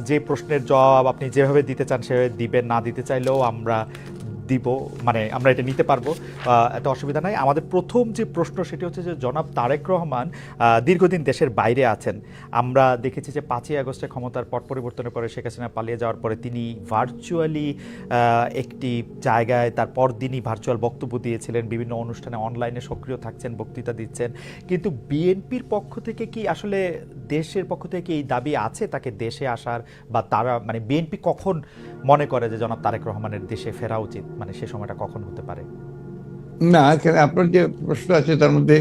যে প্রশ্নের জবাব আপনি যেভাবে দিতে চান সেভাবে দিবেন, না দিতে চাইলেও আমরা দিব, মানে আমরা এটা নিতে পারবো, এত অসুবিধা নাই। আমাদের প্রথম যে প্রশ্ন সেটি হচ্ছে যে জনাব তারেক রহমান দীর্ঘদিন দেশের বাইরে আছেন। আমরা দেখেছি যে 5ই আগস্টে ক্ষমতার পট পরিবর্তনের পরে শেখ হাসিনা পালিয়ে যাওয়ার পরে তিনি ভার্চুয়ালি একটি জায়গায় তার পরদিনই ভার্চুয়াল বক্তব্য দিয়েছিলেন, বিভিন্ন অনুষ্ঠানে অনলাইনে সক্রিয় থাকছেন, বক্তৃতা দিচ্ছেন। কিন্তু বিএনপির পক্ষ থেকে কি আসলে দেশের পক্ষ থেকে এই দাবি আছে তাকে দেশে আসার, বা তারা মানে বিএনপি কখন মনে করে যে জনাব তারেক রহমানের দেশে ফেরা উচিত, মানে সে সময়টা কখন হতে পারে? না, এখানে আপনার যে প্রশ্ন আছে তার মধ্যে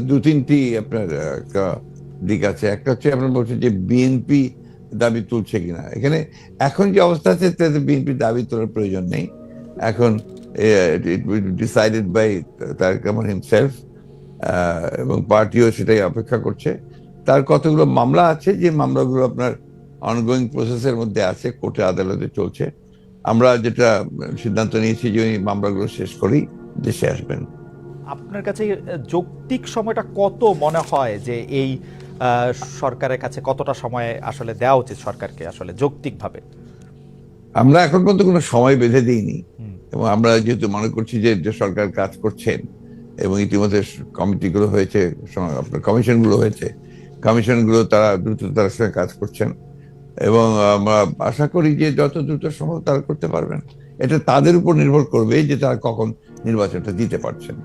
দু তিনটি আপনার দিক আছে। একটা হচ্ছে আপনার বলছেন যে বিএনপি দাবি তুলছে কিনা। এখানে এখন যে অবস্থা আছে তাতে বিএনপি দাবি তোলার প্রয়োজন নেই। এখন it will decided by Tarique Rahman himself, এবং পার্টিও সেটাই অপেক্ষা করছে। তার কতগুলো মামলা আছে, যে মামলাগুলো আপনার অনগোয়িং প্রসেসের মধ্যে আছে, কোর্টে আদালতে চলছে। আমরা যেটা সিদ্ধান্ত নিয়েছি যে ওই মামলাগুলো শেষ করেই দেশে আসবেন। আপনার কাছে যৌক্তিক সময়টা কত মনে হয় যে এই সরকারের কাছে কতটা সময় আসলে দেওয়া উচিত সরকারকে আসলে যৌক্তিকভাবে? আমরা এখন পর্যন্ত কোনো সময় বেঁধে দিইনি, এবং আমরা যেহেতু মনে করছি যে যে সরকার কাজ করছেন এবং ইতিমধ্যে কমিটিগুলো হয়েছে, আপনার কমিশনগুলো হয়েছে, কমিশনগুলো তারা দ্রুততার সঙ্গে কাজ করছেন, এবং আমরা আশা করি যে যত দ্রুত সম্ভব তারা করতে পারবেন। এটা তাদের উপর নির্ভর করবে যে তারা কখন নির্বাচনটা দিতে পারছেন।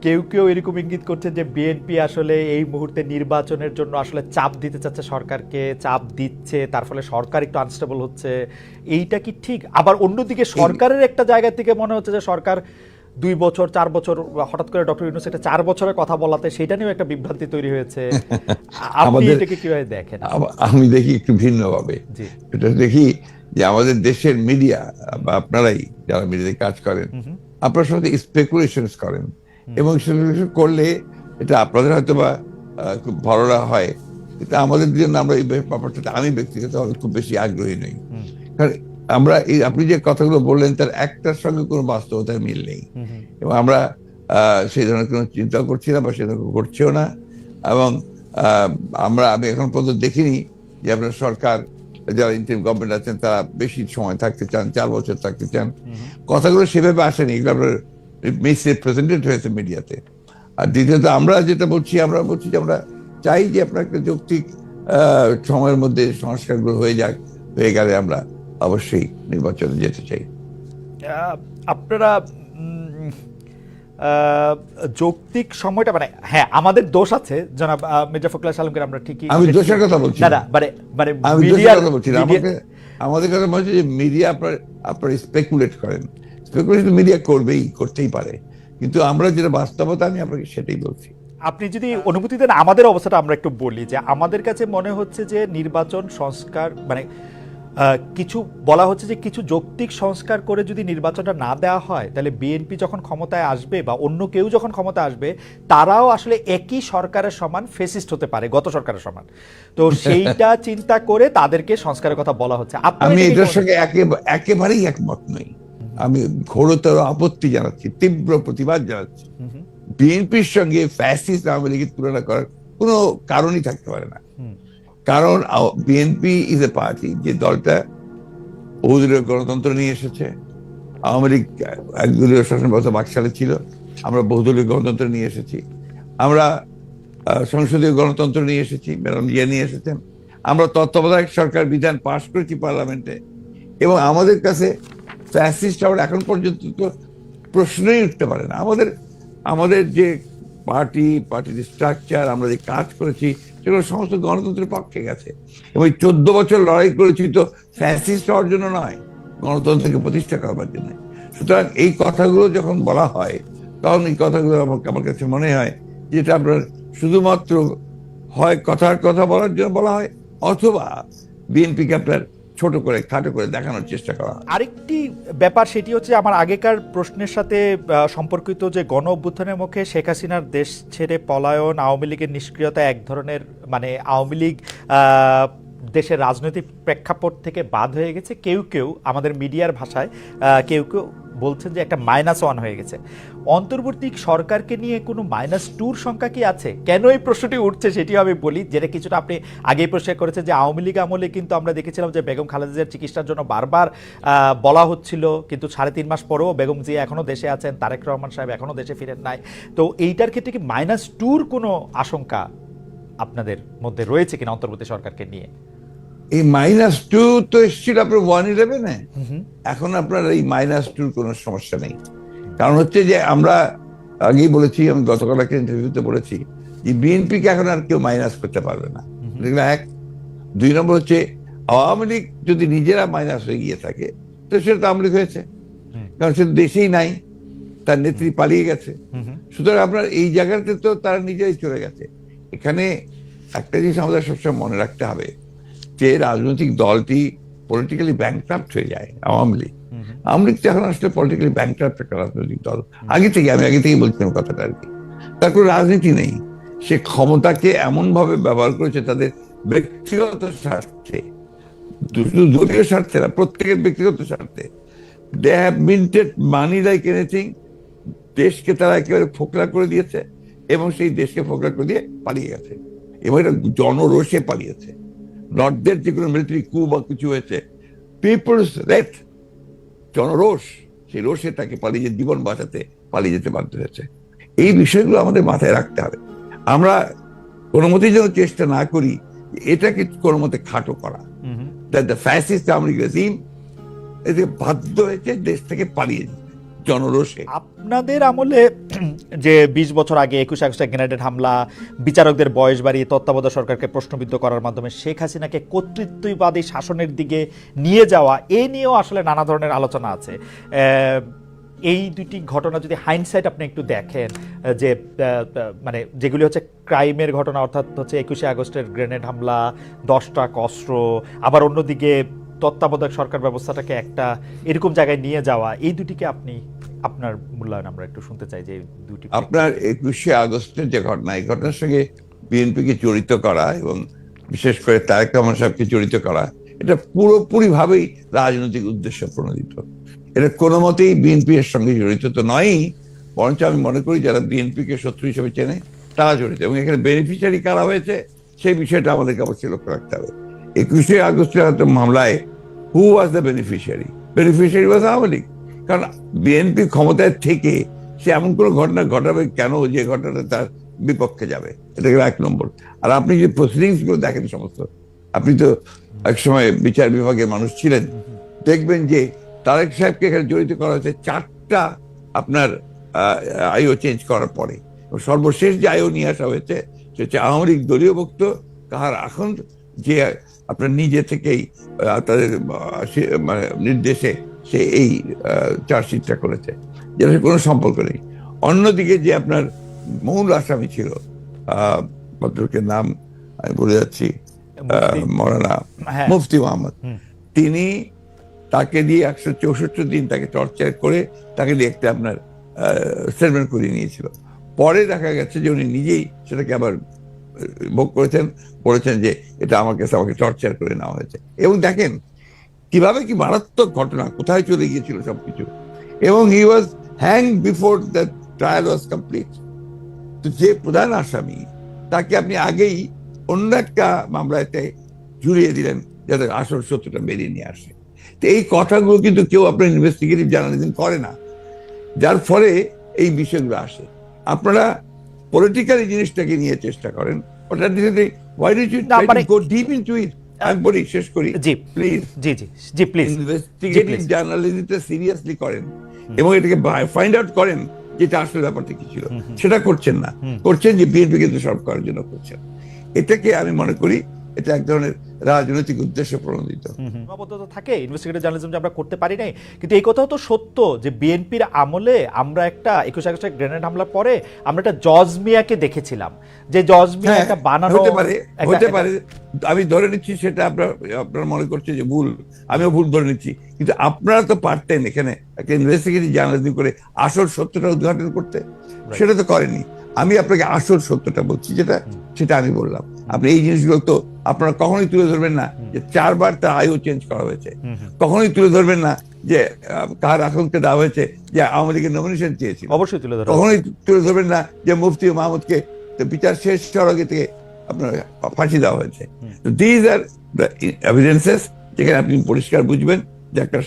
কেউ কেউ এরকম ইঙ্গিত করছেন যে বিএনপি আসলে এই মুহূর্তে নির্বাচনের জন্য আসলে চাপ দিতে চাচ্ছে সরকারকে, চাপ দিচ্ছে, তার ফলে সরকার একটু আনস্টেবল হচ্ছে। এইটা কি ঠিক? আবার অন্যদিকে সরকারের একটা জায়গা থেকে মনে হচ্ছে যে সরকার 2 বছর 4 বছর, হঠাৎ করে ডক্টর ইউনূস এটা 4 বছরের কথা বলাতে সেটা নিয়েও একটা বিভ্রান্তি তৈরি হয়েছে। আপনি আমাদের এটাকে কিভাবে দেখেন? আমি দেখি একটু ভিন্নভাবে। জি। এটা দেখি যে আমাদের দেশের মিডিয়া বা আপনারাই যারা মিডিয়াতে কাজ করেন, আপনার সাথে স্পেকুলেশন করেন, এবং স্পেকুলেশন করলে এটা আপনাদের হয়তো বা খুব ভালো হয়, কিন্তু আমাদের জন্য আমরা এই ব্যাপারটা আমি ব্যক্তিগতভাবে খুব বেশি আগ্রহী নই। কারণ আমরা এই আপনি যে কথাগুলো বললেন তার একটার সঙ্গে কোনো বাস্তবতার মিল নেই, এবং আমরা সেই ধরনের কোনো চিন্তা করছি না বা সে ধরনের করছেও না। এবং আমি এখন পর্যন্ত দেখিনি যে আপনার সরকার, যারা ইন্টারিম গভর্নমেন্ট আছেন তারা বেশি সময় থাকতে চান, 4 বছর থাকতে চান। কথাগুলো সেভাবে আসেনি, এগুলো আপনার মিসরিপ্রেজেন্টেড হয়েছে মিডিয়াতে। আর দ্বিতীয়ত আমরা যেটা বলছি, আমরা বলছি যে আমরা চাই যে আপনার একটা যৌক্তিক সময়ের মধ্যে সংস্কারগুলো হয়ে যাক, হয়ে গেলে আমরা অবশ্যই নির্বাচনে যেতে চাই। আপনারা যৌক্তিক সময়টা, মানে হ্যাঁ আমাদের দোষ আছে জনাব মির্জা ফখরুল আলমগীর, আমরা ঠিকই। আমি দোষের কথা বলছি না, মানে মানে আমি দোষের কথা বলছি না। আমাদের কথা বলছি যে মিডিয়া আপনার স্পেকুলেট করেন, স্পেকুলেশন মিডিয়া করতেই পারে, কিন্তু আমরা যেটা বাস্তবতা আমি আপনাকে সেটাই বলছি। আপনি যদি অনুমতি দেন আমাদের অবস্থাটা আমরা একটু বলি, যে আমাদের কাছে মনে হচ্ছে যে নির্বাচন সংস্কার মানে কিছু বলা হচ্ছে যে কিছু যৌক্তিক সংস্কার করে যদি নির্বাচনটা না দেওয়া হয় তাহলে বিএনপি যখন ক্ষমতায় আসবে বা অন্য কেউ যখন ক্ষমতায় আসবে তারাও আসলে একই সরকারের সমান ফেসিস্ট হতে পারে, গত সরকারের সমান। তো সেইটা চিন্তা করে তাদেরকে সংস্কারের কথা বলা হচ্ছে। আমি এটার সঙ্গে একেবারেই একমত নই। আমি ঘোরতর আপত্তি জানাচ্ছি, তীব্র প্রতিবাদ জানাচ্ছি। বিএনপির সঙ্গে ফ্যাসিস্ট আওয়ামী লীগের তুলনা করার কোনো কারণই থাকতে পারে না। কারণ বিএনপি ইজ এ পার্টি, যে দলটা বহুদলীয় গণতন্ত্র নিয়ে এসেছে। আওয়ামী লীগ একদলীয় শাসন ব্যবস্থা বাকশালে ছিল, আমরা বহুদলীয় গণতন্ত্র নিয়ে এসেছি। আমরা সংসদীয় গণতন্ত্র নিয়ে এসেছি, ম্যাডাম জিয়া নিয়ে এসেছেন। আমরা তত্ত্বাবধায়ক সরকার বিধান পাশ করেছি পার্লামেন্টে, এবং আমাদের কাছে ফ্যাসিস্ট আবার এখন পর্যন্ত তো প্রশ্নই উঠতে পারে না। আমাদের যে পার্টির স্ট্রাকচার, আমরা যে কাজ করেছি সেগুলো সমস্ত গণতন্ত্রের পক্ষে গেছে, এবং 14 বছর লড়াই করেছি তো ফ্যাসিস্ট হওয়ার জন্য নয়, গণতন্ত্রকে প্রতিষ্ঠা করবার জন্য। সুতরাং এই কথাগুলো যখন বলা হয় তখন এই কথাগুলো আমার কাছে মনে হয় যেটা আপনার শুধুমাত্র হয় কথার কথা বলার জন্য বলা হয়, অথবা বিএনপিকে আপনার ছোট করে খাটো করে দেখানোর চেষ্টা করা হয়। আরেকটি ব্যাপার সেটি হচ্ছে আমার আগেকার প্রশ্নের সাথে সম্পর্কিত, যে গণ অভ্যুত্থানের মুখে শেখ হাসিনার দেশ ছেড়ে পলায়ন, আওয়ামী লীগের নিষ্ক্রিয়তা এক ধরনের, মানে আওয়ামী লীগ দেশের রাজনৈতিক প্রেক্ষাপট থেকে বাদ হয়ে গেছে। কেউ কেউ আমাদের মিডিয়ার ভাষায় কেউ কেউ বলছেন যে একটা -1 হয়ে গেছে, অন্তর্বর্তী সরকারকে নিয়ে কোনো -2 সংখ্যা কি আছে? কেন এই প্রশ্নটি উঠছে সেটিও আমি বলি, যেটা কিছুটা আপনি আগেই প্রশ্ন করেছেন যে আওয়ামী লীগ আমলে কিন্তু আমরা দেখেছিলাম যে বেগম খালেদা জিয়ার চিকিৎসার জন্য বারবার বলা হচ্ছিল, কিন্তু 3.5 মাস পরেও বেগম জিয়া এখনো দেশে আছেন, তারেক রহমান সাহেব এখনো দেশে ফিরেন নাই। তো এইটার ক্ষেত্রে কি -2 কোনো আশঙ্কা আপনাদের মধ্যে রয়েছে কিনা অন্তর্বর্তী সরকারকে নিয়ে? এই -2 তো এসেছিল আপনার 111-এ, এখন আপনার এই -2 কোনো সমস্যা নেই। কারণ হচ্ছে যে আমরা আগেই বলেছি, আমি গতকাল একটা ইন্টারভিউতে বলেছি যে বিএনপিকে এখন আর কেউ মাইনাস করতে পারবে না, এক। 2 নম্বর হচ্ছে আওয়ামী লীগ যদি নিজেরা মাইনাস হয়ে গিয়ে থাকে তো সেটা তো আওয়ামী লীগ হয়েছে, কারণ সে দেশেই নাই, তার নেত্রী পালিয়ে গেছে। সুতরাং আপনার এই জায়গাতে তো তারা নিজেরাই চলে গেছে। এখানে একটা জিনিস আমাদের সবসময় মনে রাখতে হবে যে রাজনৈতিক দলটি পলিটিক্যালি ব্যাংক্রাফট হয়ে যায়। আওয়ামী লীগ তো এখন আসলে পলিটিক্যালি ব্যাংক্রাফট একটা রাজনৈতিক দল। আগে থেকেই বলছিলাম কথাটা আর কি। তার কোনো রাজনীতি নেই, সে ক্ষমতাকে এমন ভাবে ব্যবহার করেছে তাদের ব্যক্তিগত স্বার্থে, দলীয় স্বার্থে না, প্রত্যেকের ব্যক্তিগত স্বার্থে। They have minted money like anything. দেশকে তারা একেবারে ফোকলা করে দিয়েছে এবং সেই দেশকে ফোকলা করে দিয়ে পালিয়ে গেছে, এবং এটা জনরোষে পালিয়েছে। নর্থদের যে কোনো মিলিটারি কু বা কিছু হয়েছে, পিপলস রেট, জনরোষ, সেই রোষে তাকে পালিয়ে জীবন বাঁচাতে পালিয়ে যেতে বাধ্য হয়েছে। এই বিষয়গুলো আমাদের মাথায় রাখতে হবে। আমরা কোনো মতেই যেন চেষ্টা না করি এটাকে কোনো মতে খাটো করা। The fascist Awami League regime এতে বাধ্য হয়েছে দেশ থেকে পালিয়ে যেতে জনরোষে। আপনাদের আমলে যে 20 বছর আগে 21 আগস্টে গ্রেনেড হামলা, বিচারকদের বয়স বাড়িয়ে তত্ত্বাবধায়ক সরকারকে প্রশ্নবিদ্ধ করার মাধ্যমে শেখ হাসিনাকে কর্তৃত্ববাদী শাসনের দিকে নিয়ে যাওয়া, এ নিয়েও আসলে নানা ধরনের আলোচনা আছে। এই দুটি ঘটনা যদি হাইন্ডসাইট আপনি একটু দেখেন, যে মানে যেগুলি হচ্ছে ক্রাইমের ঘটনা, অর্থাৎ হচ্ছে 21 আগস্টের গ্রেনেড হামলা, 10 ট্রাক অস্ত্র, আবার অন্যদিকে তত্ত্বাবধায়ক সরকার ব্যবস্থাটাকে একটা এরকম জায়গায় নিয়ে যাওয়া, এই দুটিকে আপনি আপনার মূল্যায়ন আমরা একটু শুনতে চাই। যে দুটি আপনার 21 আগস্টের যে ঘটনা, এই ঘটনার সঙ্গে বিএনপিকে জড়িত করা এবং বিশেষ করে তারেক রহমান সাহেবকে জড়িত করা, এটা পুরোপুরি ভাবেই রাজনৈতিক উদ্দেশ্য প্রণোদিত। এটা কোনো মতেই বিএনপি এর সঙ্গে জড়িত তো নয়ই, বরঞ্চ আমি মনে করি যারা বিএনপিকে শত্রু হিসেবে চেনে তারা জড়িত, এবং এখানে বেনিফিশিয়ারি কারা হয়েছে সেই বিষয়টা আমাদেরকে অবশ্যই লক্ষ্য রাখতে হবে। 21 আগস্টের মামলায় who was the beneficiary? Beneficiary was Awami League. কারণ বিএনপি ক্ষমতায় থেকে সে এমন কোনো ঘটনা ঘটাবে কেন যে ঘটনাটা তার বিপক্ষে যাবে? এটা গেল 1 নম্বর। আর আপনি যে প্রসিডিংস গুলো দেখেন সমস্ত, আপনি তো একসময় বিচার বিভাগের মানুষ ছিলেন, দেখবেন যে তারেক সাহেবকে এখানে জড়িত করা হয়েছে 4টা আপনার আইও চেঞ্জ করার পরে। সর্বশেষ যে আইও নিয়ে আসা হয়েছে সে হচ্ছে আওয়ামী লীগ দলীয় ভুক্ত কাহার এখন, যে আপনার নিজে থেকেই তাদের মানে নির্দেশে সে এই চার্জশিটটা করেছে, যেটা কোনো সম্পর্ক নেই। অন্যদিকে যে আপনার মূল আসামি ছিল, ভদ্রলোকের নাম আমি বলে যাচ্ছি, মৌলানা মুফতি মোহাম্মদ, তিনি তাকে দিয়ে 164 দিন তাকে টর্চার করে তাকে দিয়ে একটা আপনার স্টেটমেন্ট করিয়ে নিয়েছিল। পরে দেখা গেছে যে উনি নিজেই সেটাকে আবার ভোগ করেছেন, বলেছেন যে এটা আমাকে টর্চার করে নেওয়া হয়েছে। এবং দেখেন কিভাবে কি মারাত্মক ঘটনা, কোথায় চলে গিয়েছিল সবকিছু। এবং he was hang before the trial was complete. তো যে প্রধান আসামি তাকে আপনি আগেই অন্য একটা মামলাতে ঝুলিয়ে দিলেন যাতে আসল সত্যটা বেরিয়ে নিয়ে আসে। তো এই কথাগুলো কিন্তু কেউ আপনার ইনভেস্টিগেটিভ জার্নালিজম করে না, যার ফলে এই বিষয়গুলো আসে। আপনারা পলিটিক্যাল জিনিসটাকে নিয়ে চেষ্টা করেন, আমি বলি শেষ করি, প্লিজ ইনভেস্টিগেটিভ জার্নালিজমটা সিরিয়াসলি করেন এবং এটাকে ফাইন্ড আউট করেন যেটা আসলে ব্যাপারটা কি ছিল। সেটা করছেন না, করছেন যে বিএনপি কিন্তু সলভ করার জন্য করছেন। এটাকে আমি মনে করি এটা এক ধরনের রাজনৈতিক উদ্দেশ্য প্রণোদিত সীমাবদ্ধতা থাকে ইনভেস্টিগেটিভ জার্নালিজম যে আমরা করতে পারি নাই। কিন্তু এই কথাও তো সত্য যে বিএনপির আমলে আমরা একটা 21 আগস্টের গ্রেনেড হামলার পরে আমরা একটা জজ মিয়াকে দেখেছিলাম, যে জজ মিয়া একটা বানানো হতে পারে। আমি ধরে নিচ্ছি সেটা আপনারা মনে করছে যে ভুল, আমিও ভুল ধরে নিচ্ছি, কিন্তু আপনারা তো পারতেন এখানে একটা ইনভেস্টিগেটিভ জার্নালিজম করে আসল সত্যটা উদ্ঘাটন করতে, সেটা তো করেনি। আমি আপনাকে আসল সত্যটা বলছি, সেটা আমি বললাম। আপনি এই জিনিসগুলো তো আপনারা কখনোই তুলে ধরবেন না যে 4 বার তার আয়ু চেঞ্জ করা হয়েছে, কখনোই তুলে ধরবেন না যে কার আকাঙ্ক্ষা দেওয়া হয়েছে যে আওয়ামী লীগের নমিনেশন চেয়েছিল, অবশ্যই তুলে ধরা কখনোই তুলে ধরবেন না যে মুফতি মাহমুদকে বিচার শেষ হওয়ার আগে থেকে আপনার ফাঁসি দেওয়া হয়েছে। দিজ আর দ্য এভিডেন্সেস, যেখানে আপনি পরিষ্কার বুঝবেন যে একটা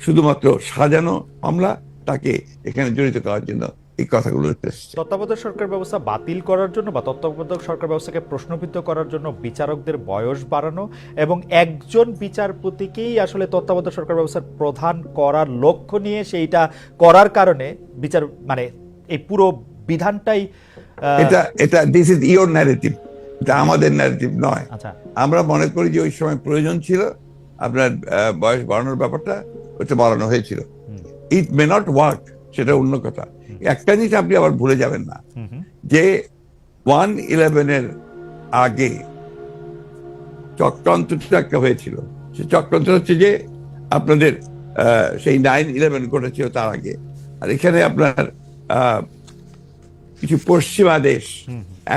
শুধুমাত্র সাজানো মামলা, তাকে এখানে জড়িত করার জন্য এই কথাগুলো এসেছে। তত্ত্বাবধায়ক সরকার ব্যবস্থা বাতিল করার জন্য বা তত্ত্বাবধায়ক সরকার ব্যবস্থাকে প্রশ্নবিদ্ধ করার জন্য বিচারকদের বয়স বাড়ানো এবং একজন বিচারপতিকেই আসলে তত্ত্বাবধায়ক সরকার ব্যবস্থার প্রধান করার লক্ষ্য নিয়ে সেইটা করার কারণে বিচার মানে এই পুরো বিধানটাই এটা দিস ইজ ইওর ন্যারেটিভ, এটা আমাদের ন্যারেটিভ নয়। আচ্ছা, আমরা মনে করি যে ওই সময় প্রয়োজন ছিল আপনার বয়স বাড়ানোর ব্যাপারটা, ওটা বাড়ানো হয়েছিল। ইট মে নট ওয়ার্ক, সেটা অন্য কথা। একটা জিনিস আপনি আবার ভুলে যাবেন না যে 1/11 এর আগে চক্রান্তটা একটা হয়েছিল। সে চক্রান্ত হচ্ছে যে আপনাদের সেই 9/11 ঘটেছিল তার আগে, আর এখানে আপনার কিছু পশ্চিমা দেশ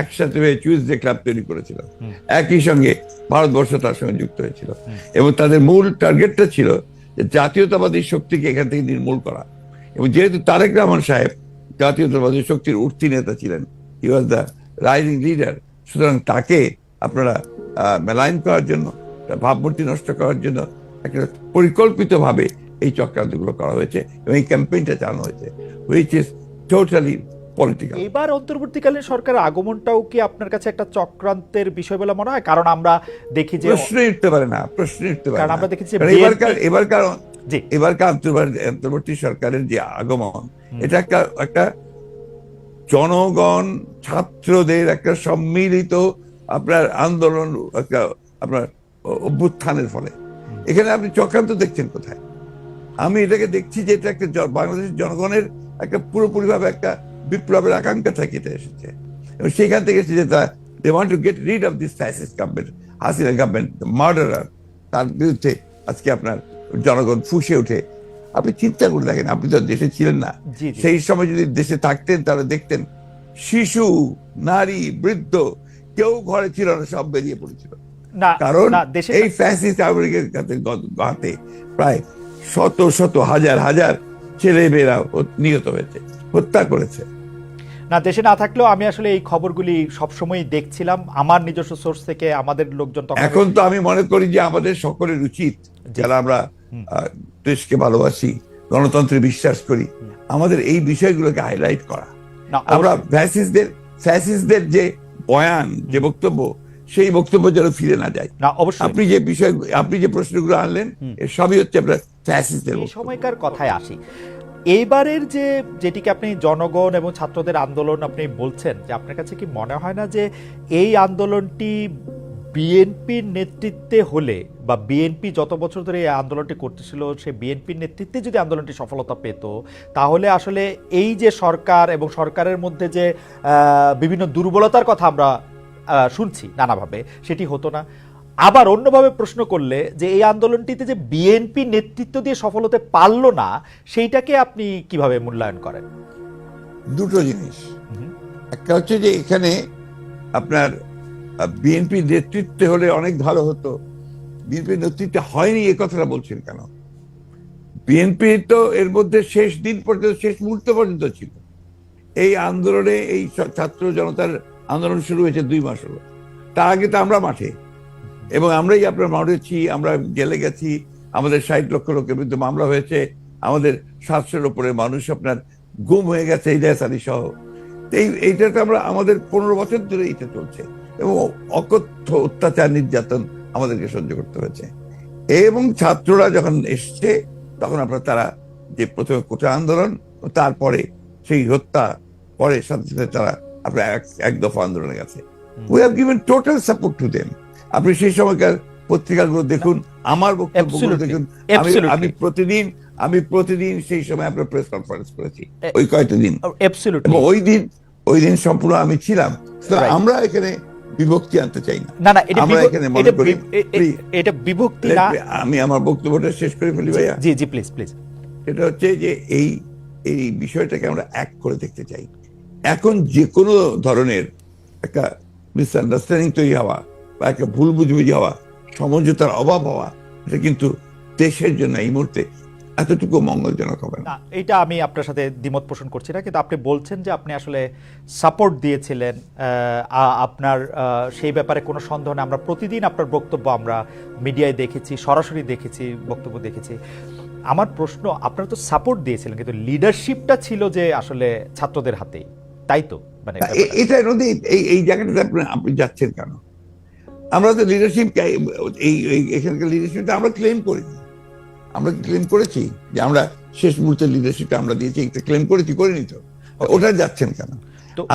একসাথে হয়ে চুইজডে ক্লাব তৈরি করেছিল, একই সঙ্গে ভারতবর্ষ তার সঙ্গে যুক্ত হয়েছিল, এবং তাদের মূল টার্গেটটা ছিল যে জাতীয়তাবাদী শক্তিকে এখান থেকে নির্মূল করা। এবং যেহেতু তারেক রহমান সাহেব জাতীয়তাবাদী শক্তির উঠতি নেতা ছিলেন, হি ওয়াজ দ্য রাইজিং লিডার, সুতরাং তাকে আপনারা মেলাইন করার জন্য, ভাবমূর্তি নষ্ট করার জন্য একটা পরিকল্পিতভাবে এই চক্রান্তগুলো করা হয়েছে এবং এই ক্যাম্পেইনটা চালানো হয়েছে, হুইচ ইজ টোটালি পলিটিক্যাল। এবার অন্তর্বর্তীকালীন সরকারের আগমনটাও কি আপনার কাছে একটা চক্রান্তের বিষয় বলে মনে হয়? কারণ আমরা দেখি যে প্রশ্নই উঠতে পারে না, প্রশ্নই উঠতে পারে কারণ না। আমরা দেখেছি এবারকার অন্তর্বর্তী সরকারের যে আগমন, এটা একটা জনগণ ছাত্রদের একটা সম্মিলিত আপনার আন্দোলন, একটা আপনার অভ্যুত্থানের ফলে। এখানে আপনি চক্রান্ত দেখছেন কোথায়? আমি এটাকে দেখছি যে এটা একটা বাংলাদেশের জনগণের একটা পুরোপুরিভাবে একটা বিপ্লবের আকাঙ্ক্ষা থেকে এটা এসেছে, এবং সেখান থেকে এসেছে যে they want to get rid of this fascist government, Hasina government, murderer. তার বিরুদ্ধে আজকে আপনার জনগণ ফুঁসে ওঠে। আপনি চিন্তা করে দেখেন, আপনি তো দেশে ছিলেন না, সেই সময় যদি দেশে থাকতেন তাহলে দেখতেন শিশু, নারী, বৃদ্ধ কেউ ঘরে ছিল না, সব বেরিয়ে পড়েছিল। কারণ এই ফ্যাসিস্ট আমেরিকার হাতে প্রায় শত শত হাজার হাজার ছেলে মেয়েরা নিহত হয়েছে, হত্যা করেছে। না, দেশে না থাকলেও আমি আসলে এই খবরগুলি সবসময় দেখছিলাম আমার নিজস্ব সোর্স থেকে। আমাদের লোকজন এখন তো আমি মনে করি যে আমাদের সকলের উচিত, যারা আমরা দেশকে ভালোবাসি, গণতন্ত্রে বিশ্বাস করি, আমাদের এই বিষয়গুলোকে হাইলাইট করা। আমরা ফ্যাসিস্টদের যে বয়ান, যে বক্তব্য, সেই বক্তব্য যেন ফিরে না যায়। না, অবশ্যই আপনি যে প্রশ্নগুলো আনলেন, এর সবই হচ্ছে আপনার ফ্যাসিস্টদের সময়কার কথায় আসি। এইবারের যেটিকে আপনি জনগণ এবং ছাত্রদের আন্দোলন আপনি বলছেন, যে আপনার কাছে কি মনে হয় না যে এই আন্দোলনটি বিএনপির নেতৃত্বে হলে, বা বিএনপি যত বছর ধরে এই আন্দোলনটি করতেছিল, সে বিএনপির নেতৃত্বে যদি আন্দোলনটি সফলতা পেত, তাহলে আসলে এই যে সরকার এবং সরকারের মধ্যে যে বিভিন্ন দুর্বলতার কথা আমরা শুনছি নানাভাবে, সেটি হতো না? আবার অন্যভাবে প্রশ্ন করলে, যে এই আন্দোলনটিতে যে বিএনপি নেতৃত্ব দিয়ে সফল হতে পারলো না, সেইটাকে আপনি কিভাবে মূল্যায়ন করেন? দুটো জিনিস। একটা হচ্ছে যে এখানে আপনার বিএনপি নেতৃত্বে হলে অনেক ভালো হতো, বিএনপি নেতৃত্বে হয়নি এ কথাটা বলছেন কেন? বিএনপি তো এর মধ্যে শেষ দিন পর্যন্ত, শেষ মুহূর্ত পর্যন্ত ছিল। এই আন্দোলনে, এই ছাত্র জনতার আন্দোলন শুরু হয়েছে 2 মাস হলো, তার আগে তো আমরা মাঠে, এবং আমরাই আপনার মাঠেছি, আমরা জেলে গেছি, আমাদের 60 লক্ষ লোকের বিরুদ্ধে মামলা হয়েছে, আমাদের 700-এর উপরে মানুষ আপনার গুম হয়ে গেছে, ইলিয়াস আলী সহ। এইটা তো আমরা, আমাদের 15 বছর ধরে এটা চলছে, এবং অকথ্য অত্যাচার, নির্যাতন আমাদেরকে সহ্য করতে হয়েছে। এবং ছাত্ররা যখন এসছে, তখন আপনার তারা যে প্রথমে কোটা আন্দোলন, তারপরে সেই হত্যা, পরে সাথে সাথে তারা আপনার এক দফা আন্দোলনে গেছে। We have given total support to them. আপনি সেই সময়কার পত্রিকাগুলো দেখুন, আমার বক্তব্যগুলো দেখুন। আমি প্রতিদিন সেই সময় আপনার প্রেস কনফারেন্স করেছি, ওই কয়েকটা দিন, এবং ওই দিন সম্পূর্ণ আমি ছিলাম। আমরা এখানে বিভক্তি আনতে চাই না। আমরা এখানে মনে করি, এটা বিভক্তি না। আমি আমার বক্তব্যটা শেষ করে ফেলি ভাইয়া। জি জি, প্লিজ প্লিজ। এটা হচ্ছে যে এই বিষয়টাকে আমরা এক করে দেখতে চাই। এখন যে কোনো ধরনের একটা মিসআন্ডারস্ট্যান্ডিং তৈরি হওয়া, বা একটা ভুল বুঝবুঝি হওয়া, সমঝোতার অভাব হওয়া, এটা কিন্তু দেশের জন্য এই মুহূর্তে এতটুকু মঙ্গলজনক হবে না। এটা আমি আপনার সাথে দ্বিমত পোষণ করছি না, কিন্তু আপনি বলছেন যে আপনি আসলে সাপোর্ট দিয়েছিলেন, আপনার সেই ব্যাপারে কোনো সন্দেহ নেই। আমরা প্রতিদিন আপনার বক্তব্য আমরা মিডিয়ায় দেখেছি, সরাসরি দেখেছি, বক্তব্য দেখেছি। আমার প্রশ্ন, আপনারা তো সাপোর্ট দিয়েছিলেন, কিন্তু লিডারশিপটা ছিল যে আসলে ছাত্রদের হাতেই, তাই তো? মানে এটা নদী এই জায়গাটাতে আপনি যাচ্ছেন কেন? আমরা তো লিডারশিপ, এখানকার লিডারশিপটা আমরা ক্লেম করিনি। আমরা ক্লেম করেছি যে আমরা শেষ মুহূর্তের লিডারশিপটা আমরা দিয়েছি, একটা ক্লেম করেছি, করিনি তো? ওটা যাচ্ছেন কেন?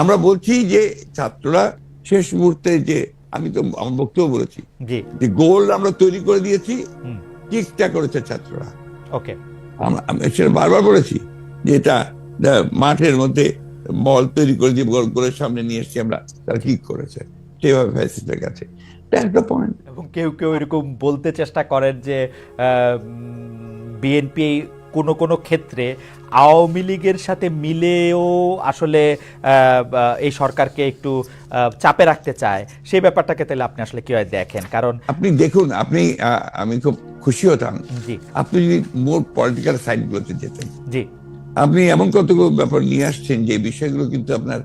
আমরা বলছি যে ছাত্ররা শেষ মুহূর্তে, যে আমি তো আমার বক্তব্য বলেছি যে গোল আমরা তৈরি করে দিয়েছি, চেষ্টা করেছে ছাত্ররা। ওকে, আমি সেটা বারবার বলেছি যে এটা মাঠের মধ্যে বল তৈরি করে দিয়ে গোলের সামনে নিয়ে এসেছি আমরা, তারা কি করেছে সেভাবে ফ্যাসিস্টের কাছে। এবং কেউ কেউ এরকম বলতে চেষ্টা করেন যে বিএনপি কোনো কোনো ক্ষেত্রে আওয়ামী লীগের সাথে মিলেও আসলে এই সরকারকে একটু চাপে রাখতে চায়। সেই ব্যাপারটাকে তাহলে আপনি আসলে কিভাবে দেখেন? কারণ আপনি দেখুন, আমি খুব খুশি হতাম আপনি যদি মোর পলিটিক্যাল সাইডগুলোতে যেতেন। জি, আপনি এমন কতগুলো ব্যাপার নিয়ে আসছেন যে বিষয়গুলো কিন্তু আপনার,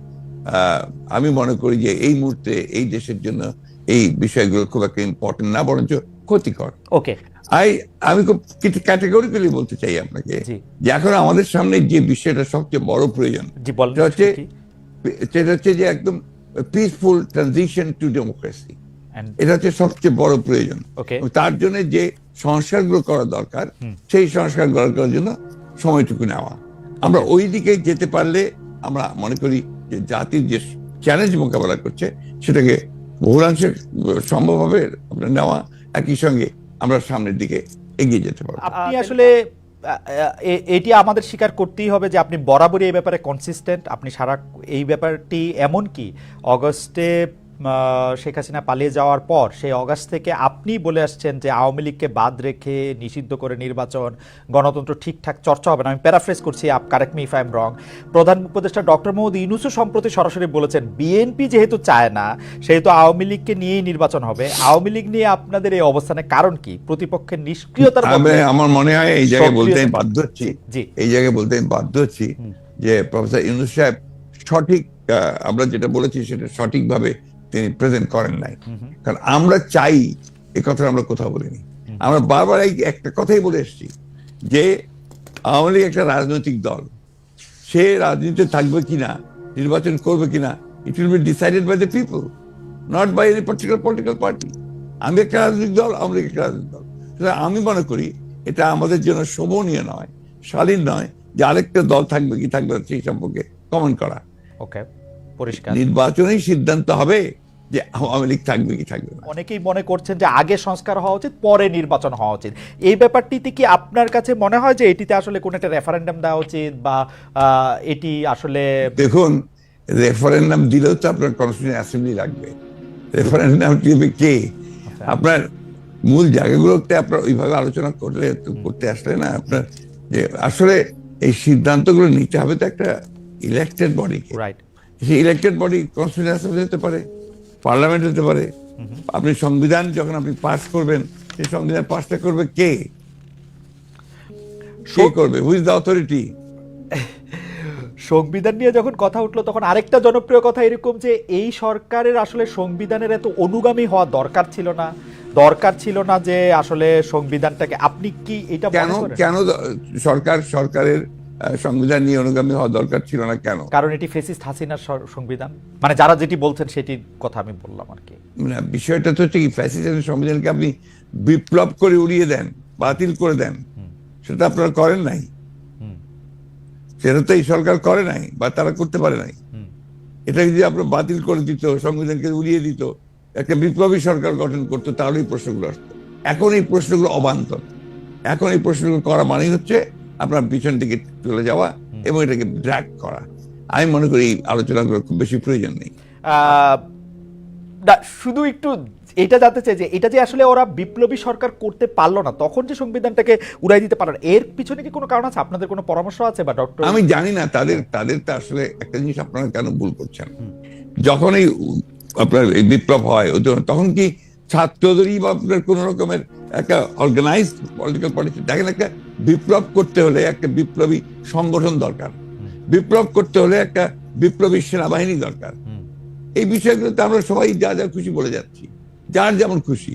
আমি মনে করি যে এই মুহূর্তে এই দেশের জন্য এই বিষয়গুলো খুব একটা ইম্পর্টেন্ট না, বরঞ্চ ক্ষতিকর। ওকে, আমি খুব কিছু ক্যাটেগরিক্যালি বলতে চাই আপনাকে যে এখন আমাদের সামনে যে বিষয়টা সবচেয়ে বড় প্রয়োজন, সেটা হচ্ছে যে একদম পিসফুল ট্রানজিশন টু ডেমোক্রেসি। এটা হচ্ছে সবচেয়ে বড় প্রয়োজন। তার জন্য যে সংস্কারগুলো করা দরকার, সেই সংস্কার করার জন্য সময়টুকু নেওয়া। আমরা ওই দিকে যেতে পারলে আমরা মনে করি যে জাতির যে চ্যালেঞ্জ মোকাবেলা করছে সেটাকে বহুলাংশে সম্ভব হবে আপনার নেওয়া, একই সঙ্গে আমরা সামনের দিকে এগিয়ে যেতে পারবো। আপনি আসলে এটি আমাদের স্বীকার করতেই হবে যে আপনি বরাবরই এই ব্যাপারে কনসিস্টেন্ট। আপনি সারা এই ব্যাপারটি, এমন কি অগস্টে শেখ হাসিনা পালিয়ে যাওয়ার পর সেই অগাস্ট থেকে আপনি বলে আসছেন যে আওয়ামী লীগকে বাদ রেখে নিষিদ্ধ করে নির্বাচন, গণতন্ত্র ঠিকঠাক চর্চা হবে না। আমি প্যারাফ্রেজ করছি, correct me if I am রং। প্রধান উপদেষ্টা ডক্টর মোহাম্মদ ইউনূসও সম্প্রতি সরাসরি বলেছেন বিএনপি যেহেতু চায় না সেহেতু আওয়ামী লীগকে নিয়েই নির্বাচন হবে। আওয়ামী লীগ নিয়ে আপনাদের এই অবস্থানের কারণ কি? প্রতিপক্ষের নিষ্ক্রিয়তার মধ্যে আমার মনে হয় এই জায়গায় বলতে আমি বাধ্য হচ্ছি, এই জায়গায় বলতে আমি বাধ্য হচ্ছি যে প্রফেসর ইউনূস সাহেব সঠিক, আমরা যেটা বলেছি সেটা সঠিকভাবে তিনি প্রেজেন্ট করেন নাই। কারণ আমরা চাই, এ কথা আমরা কোথাও বলিনি। আমরা বারবার একটা কথাই বলে এসেছি যে আওয়ামী লীগ একটা রাজনৈতিক দল, সে রাজনীতিতে থাকবে কিনা, নির্বাচন করবে কিনা, it will be decided by the people, not by any particular political party. আমি একটা রাজনৈতিক দল, আওয়ামী লীগ একটা রাজনৈতিক দল। আমি মনে করি এটা আমাদের জন্য শোভনীয় নয়, শালীন নয় যে আরেকটা দল থাকবে কি থাকবে সেই সম্পর্কে কমেন্ট করা। ওকে, পরিষ্কার। নির্বাচনেই সিদ্ধান্ত হবে যে আওয়ামী লীগ থাকবে কি থাকবে না। অনেকেই মনে করছেন যে আগে সংস্কার হওয়া উচিত, পরে নির্বাচন হওয়া উচিত। এই ব্যাপারটিতে কি আপনার কাছে মনে হয় যে এটিতে আসলে কোন একটা রেফারেন্ডাম দেওয়া উচিত, বা এটি আসলে? দেখুন, রেফারেন্ডাম দিলেও তো আপনার কনস্টিটিউশন অ্যাসেম্বলি লাগবে। রেফারেন্ডাম দিবে কে? আপনার মূল জায়গাগুলোতে আপনার ওইভাবে আলোচনা করতে আসলে না, আপনার যে আসলে এই সিদ্ধান্তগুলো নিতে হবে তো একটা ইলেক্টেড বডিকে। রাইট, সেই ইলেক্টেড বডি কনস্টিটিউশন অ্যাসেম্বলি হতে পারে, পার্লামেন্ট হতে পারে। আপনি সংবিধান যখন আপনি পাস করবেন, সেই সংবিধান পাসটা করবে কে? কে করবে? Who's the authority? সংবিধান নিয়ে যখন কথা উঠলো তখন আরেকটা জনপ্রিয় কথা এরকম যে এই সরকারের আসলে সংবিধানের এত অনুগামী হওয়া দরকার ছিল না যে আসলে সংবিধানটাকে, আপনি কি এটা কেন সরকারের সংবিধান নিয়ে অনুগামী হওয়া দরকার ছিল না কেন? কারণ এটি ফ্যাসিস্ট হাসিনার সংবিধান, মানে যারা যেটি বলছেন সেটির কথা আমি বললাম আর কি। বিষয়টা তো হচ্ছে কি, ফ্যাসিস্টের সংবিধানকে আপনি বিপ্লব করে উড়িয়ে দেন, বাতিল করে দেন, সেটা আপনারা করেন নাই। সেটা তো এই সরকার করে নাই, বা তারা করতে পারে নাই। এটা যদি আপনার বাতিল করে দিত, সংবিধানকে উড়িয়ে দিত, একটা বিপ্লবী সরকার গঠন করতো, তাহলে এই প্রশ্নগুলো আসতো। এখন এই প্রশ্নগুলো অবান্তর। এখন এই প্রশ্নগুলো করা মানেই হচ্ছে আপনার পিছন থেকে চলে যাওয়া এবং এটাকে ড্র্যাগ করা। আমি মনে করি এই আলোচনাগুলো খুব বেশি প্রয়োজন নেই। শুধু একটু এটা জানতে চাই যে এটা যে আসলে ওরা বিপ্লবী সরকার করতে পারলো না, তখন যে সংবিধানটাকে উড়াই দিতে পারলো, এর পিছনে কি কোনো কারণ আছে? আপনাদের কোনো পরামর্শ আছে? বা ডক্টর, আমি জানি না, তাদের তো আসলে একটা জিনিস আপনারা কেন ভুল করছেন, যখন এই আপনার এই বিপ্লব হয় তখন কি ছাত্রদেরই বা আপনার কোন রকমের একটা অর্গানাইজড পলিটিক্যাল পার্টি। দেখেন, একটা বিপ্লব করতে হলে একটা বিপ্লবী সংগঠন দরকার, বিপ্লব করতে হলে একটা বিপ্লবী সেনাবাহিনী দরকার। এই বিষয়গুলোতে আমরা সবাই যা যা খুশি বলে যাচ্ছি, যার যেমন খুশি।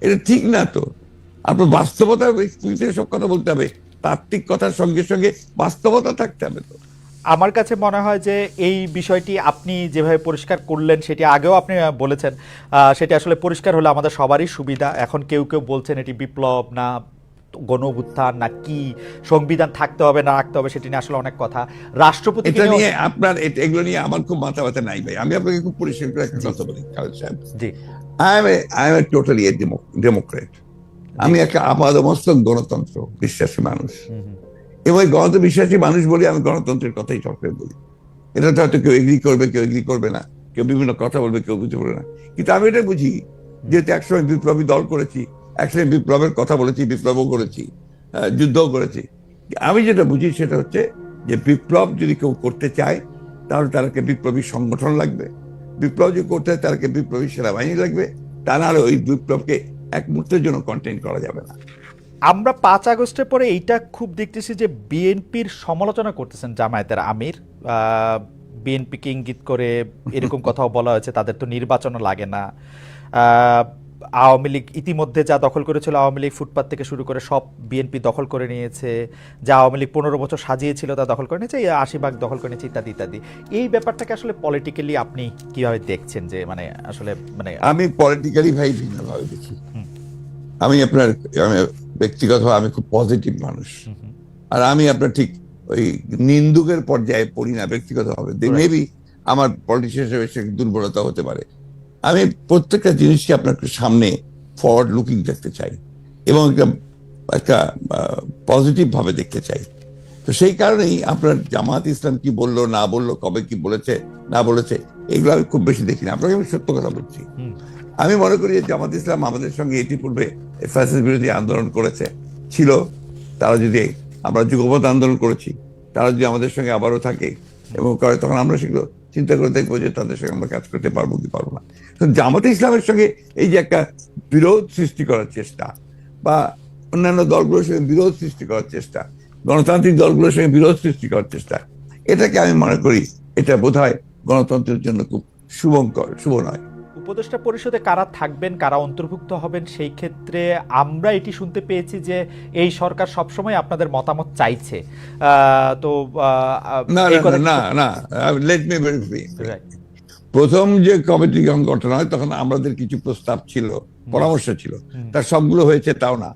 এটা ঠিক না তো। আপনার বাস্তবতা সব কথা বলতে হবে, তাত্ত্বিক কথার সঙ্গে সঙ্গে বাস্তবতা থাকতে হবে। তো আমার কাছে মনে হয় যে এই বিষয়টি আপনি যেভাবে পরিষ্কার করলেন সেটি আগেও আপনি বলেছেন, সেটি আসলে পরিষ্কার হলে আমাদের সবারই সুবিধা। এখন কেউ কেউ বলছেন এটি বিপ্লব না গণ অভ্যুত্থান না কি, সংবিধান থাকতে হবে না রাখতে হবে, সেটি নিয়ে আসলে অনেক কথা। রাষ্ট্রপতি এটা নিয়ে আপনার এগুলো নিয়ে আমার খুব মাথা ব্যথা নাই ভাই। আমি আপনাকে খুব পরিষ্কার করে একটা কথা বলি খালেদ সাহেব, জি, I am a totally a democrat. আমি একটা আপাদমস্তক গণতন্ত্র বিশ্বাসী মানুষ, এবং এই গণতন্ত্র বিশ্বাসী মানুষ বলি আমি গণতন্ত্রের কথাই সবসময় বলি। এটা তো হয়তো কেউ এগ্রি করবে, কেউ এগ্রি করবে না, কেউ বিভিন্ন কথা বলবে, কেউ বুঝতে পারবে না। কিন্তু আমি এটা বুঝি, যেহেতু একসময় বিপ্লবী দল করেছি, একসময় বিপ্লবের কথা বলেছি, বিপ্লবও করেছি, যুদ্ধও করেছি। আমি যেটা বুঝি সেটা হচ্ছে যে বিপ্লব যদি কেউ করতে চায় তাহলে তাদেরকে বিপ্লবী সংগঠন লাগবে, বিপ্লব যদি করতে হয় তাদেরকে বিপ্লবী সেনাবাহিনী লাগবে। তা নাহলে ওই বিপ্লবকে এক মুহূর্তের জন্য কন্টেইন করা যাবে না। আমরা 5 আগস্টের পরে এইটা খুব দেখতেছি যে বিএনপির সমালোচনা করতেছেন জামায়াতের আমির, বিএনপিকে ইঙ্গিত করে এরকম কথাও বলা হয়েছে তাদের তো নির্বাচনও লাগে না। আওয়ামী লীগ ইতিমধ্যে যা দখল করেছিল, আওয়ামী লীগ ফুটপাত থেকে শুরু করে সব বিএনপি দখল করে নিয়েছে, যা আওয়ামী লীগ 15 বছর সাজিয়েছিল তা দখল করে নিয়েছে, 80 ভাগ দখল করে নিয়েছে, ইত্যাদি ইত্যাদি। এই ব্যাপারটাকে আসলে পলিটিক্যালি আপনি কিভাবে দেখছেন? যে মানে আসলে মানে আমি পলিটিক্যালি ভাই ভিন্নভাবে দেখি। আমি ব্যক্তিগতভাবে আমি খুব পজিটিভ মানুষ, আর আমি আপনার ঠিক ওই নিন্দুকের পর্যায়ে পড়ি না ব্যক্তিগতভাবে। মেবি আমার পলিটিশিয়ান হিসেবে দুর্বলতা হতে পারে। আমি প্রত্যেকটা জিনিসকে আপনার সামনে ফরওয়ার্ড লুকিং দেখতে চাই এবং একটা পজিটিভ ভাবে দেখতে চাই। তো সেই কারণেই আপনার জামাত ইসলাম কি বললো না বললো, কবে কি বলেছে না বলেছে, এগুলো আমি খুব বেশি দেখি না। আপনাকে আমি সত্য কথা বলছি। আমি মনে করি যে জামাত ইসলাম আমাদের সঙ্গে ইতিপূর্বে ফ্যাসিস্ট বিরোধী আন্দোলন করেছে, ছিল। তারা যদি, আমরা যুগপৎ আন্দোলন করেছি, তারা যদি আমাদের সঙ্গে আবারও থাকে এবং করে, তখন আমরা সেগুলো চিন্তা করে দেখবো যে তাদের সঙ্গে আমরা কাজ করতে পারবো কি পারবো না। জামাত ইসলামের সঙ্গে এই যে একটা বিরোধ সৃষ্টি করার চেষ্টা, বা অন্যান্য দলগুলোর সঙ্গে বিরোধ সৃষ্টি করার চেষ্টা, গণতান্ত্রিক দলগুলোর সঙ্গে বিরোধ সৃষ্টি করার চেষ্টা, এটাকে আমি মনে করি এটা বোধহয় গণতন্ত্রের জন্য খুব শুভঙ্কর, শুভ নয়। উপদেষ্টা পরিষদে কারা থাকবেন, কারা অন্তর্ভুক্ত হবেন, সেই ক্ষেত্রে আমরা এটি শুনতে পেয়েছি যে এই সরকার সবসময় আপনাদের মতামত চাইছে। তো না না না, লেট মি ভেরিফাই। প্রথম যে কমিটি গঠন হয় তখন আমাদের কিছু প্রস্তাব ছিল, পরামর্শ ছিল, তার সবগুলো হয়েছে তাও না।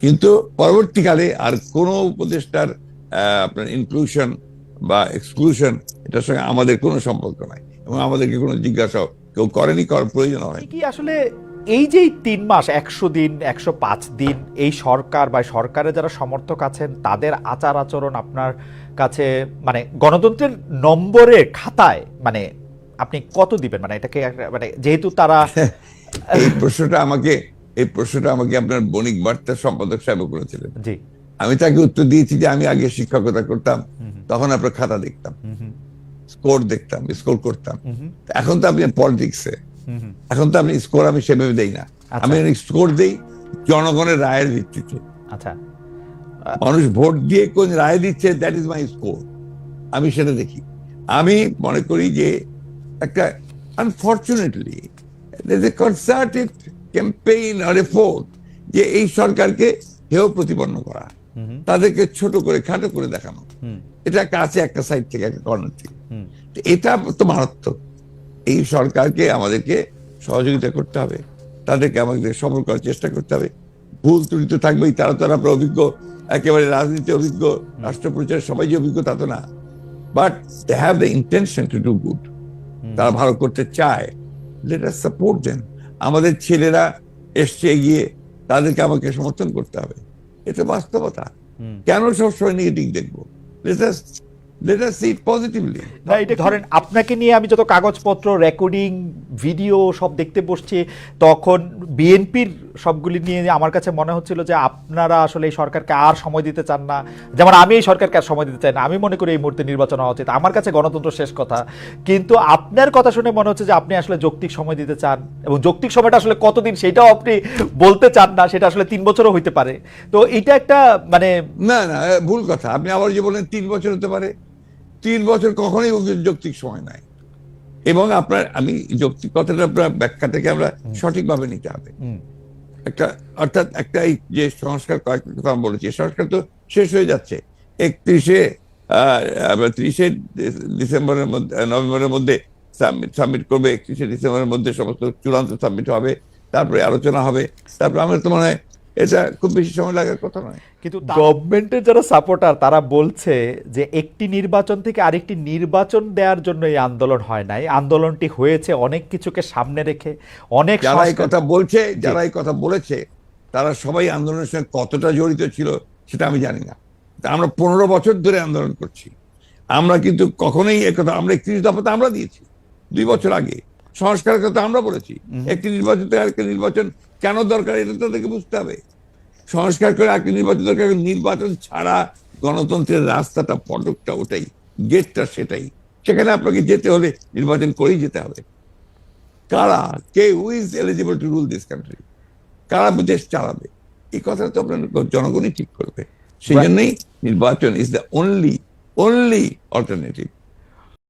কিন্তু পরবর্তীকালে আর কোন উপদেষ্টার আপনার ইনক্লুশন বা এক্সক্লুশন, এটার সঙ্গে আমাদের কোনো সম্পর্ক নাই, এবং আমাদেরকে কোনো জিজ্ঞাসা কেউ করেনি, করার প্রয়োজন হয় কি। আসলে এই যে 3 মাস, 100 দিন, 105 দিন এই সরকার বা সরকারের যারা সমর্থক আছেন তাদের আচার আচরণ আপনার কাছে মানে গণতন্ত্রের নম্বরের খাতায় মানে আপনি কত দিবেন? মানে এটাকে মানে যেহেতু তারা এই প্রশ্নটা আমাকে আপনার বণিক বার্তার সম্পাদক সাহেব করেছিলেন। জি, আমি তাকে উত্তর দিয়েছি যে আমি আগে শিক্ষকতা করতাম, তখন আপনার খাতা দেখতাম, স্কোর দেখতাম, স্কোর করতাম। এখন তো আপনি পলিটিক্সে, এখন তো আপনি স্কোর আমি সেভাবে দেই না। আমি স্কোর দেই জনগণের রায়ের ভিত্তিতে। আচ্ছা, মানুষ ভোট দিয়ে কোন রায় দিচ্ছে, দ্যাট ইজ মাই স্কোর, আমি সেটা দেখি। আমি মনে করি যে একটা আনফর্চুনেটলি কনসার্টেড ক্যাম্পেইন আর এফোর্ট যে এই সরকারকে হেয় প্রতিপন্ন করা, তাদেরকে ছোট করে খাটো করে দেখানো, এটা একটা আছে একটা সাইড থেকে, একটা কর্নার থেকে। এটা তো মারাত্মক। এই সরকারকে আমাদেরকে সহযোগিতা করতে হবে, তাদেরকে আমাদের সফল করার চেষ্টা করতে হবে। ভুল ত্রুটি তো থাকবেই, তারা তো আপনার অভিজ্ঞ, একেবারে রাজনীতি অভিজ্ঞ, রাষ্ট্র পরিচালনার সবাই যে অভিজ্ঞ তা তো না, but they have the intention to do good. তারা ভালো করতে চায়, লেট আস সাপোর্ট দেম। আমাদের ছেলেরা এসছে এগিয়ে, তাদেরকে আমাকে সমর্থন করতে হবে, এটা বাস্তবতা। কেন সবসময় নেগেটিভ দেখবো? Let us let us see it positively. না, এটা ধরেন আপনাকে নিয়ে আমি যত কাগজপত্র, রেকর্ডিং, ভিডিও সব দেখতে বসছি, তখন বিএনপির সবগুলি নিয়ে আমার কাছে মনে হচ্ছিল যে আপনারা আসলে এই সরকারকে আর সময় দিতে চান না। যেমন আমি এই সরকারকে আর সময় দিতে চাই না, আমি মনে করি এই মুহূর্তে নির্বাচন হওয়া উচিত, আমার কাছে গণতন্ত্র শেষ কথা। কিন্তু আপনার কথা শুনে মনে হচ্ছে যে আপনি আসলে যৌক্তিক সময় দিতে চান, এবং যৌক্তিক সময়টা আসলে কতদিন সেটাও আপনি বলতে চান না, সেটা আসলে 3 বছরও হইতে পারে। তো এটা একটা মানে না না, ভুল কথা। আপনি আবার যে বলেন 3 বছর হতে পারে, 3 বছর কখনোই যৌক্তিক সময় নাই। এবং আপনার আমি যৌক্তিক কথাটা আপনার ব্যাখ্যাটাকে আমরা সঠিকভাবে নিতে হবে। একটা অর্থাৎ একটা এই যে সংস্কার কয়েকটা কথা আমি বলেছি, সংস্কার তো শেষ হয়ে যাচ্ছে 30 ডিসেম্বরের মধ্যে, নভেম্বরের মধ্যে সাবমিট করবে, 31 ডিসেম্বরের মধ্যে সমস্ত চূড়ান্ত সাবমিট হবে, তারপরে আলোচনা হবে, তারপরে আমার তো মনে হয় এটা খুব বেশি সময় লাগার কথা নয়। কিন্তু গভর্নমেন্টের যারা সাপোর্টার তারা বলছে যে একটি নির্বাচন থেকে আরেকটি নির্বাচন দেওয়ার জন্য এই আন্দোলন হয় নাই, আন্দোলনটি হয়েছে অনেক কিছুকে সামনে রেখে। অনেক যারা এই কথা বলছে, যারা এই কথা বলেছে, তারা সবাই আন্দোলনের সঙ্গে কতটা জড়িত ছিল সেটা আমি জানি না। আমরা 15 বছর ধরে আন্দোলন করছি, আমরা কিন্তু কখনোই একথা, আমরা 31 দফা তো আমরা দিয়েছি 2 বছর আগে, সংস্কারের কথা আমরা বলেছি। একটি নির্বাচন থেকে আরেকটি নির্বাচন কেন দরকার এটা তাদেরকে বুঝতে হবে। সংস্কার করে আরেকটি নির্বাচন দরকার, নির্বাচন ছাড়া গণতন্ত্রের রাস্তাটা, ফটকটা ওটাই, গেটটা সেটাই। সেখানে আপনাকে যেতে হলে নির্বাচন করেই যেতে হবে। কারা, কে, who is eligible to rule this country, কারা দেশ চালাবে, এই কথাটা তো আপনার জনগণই ঠিক করবে। সেই জন্যই নির্বাচন is the only only alternative.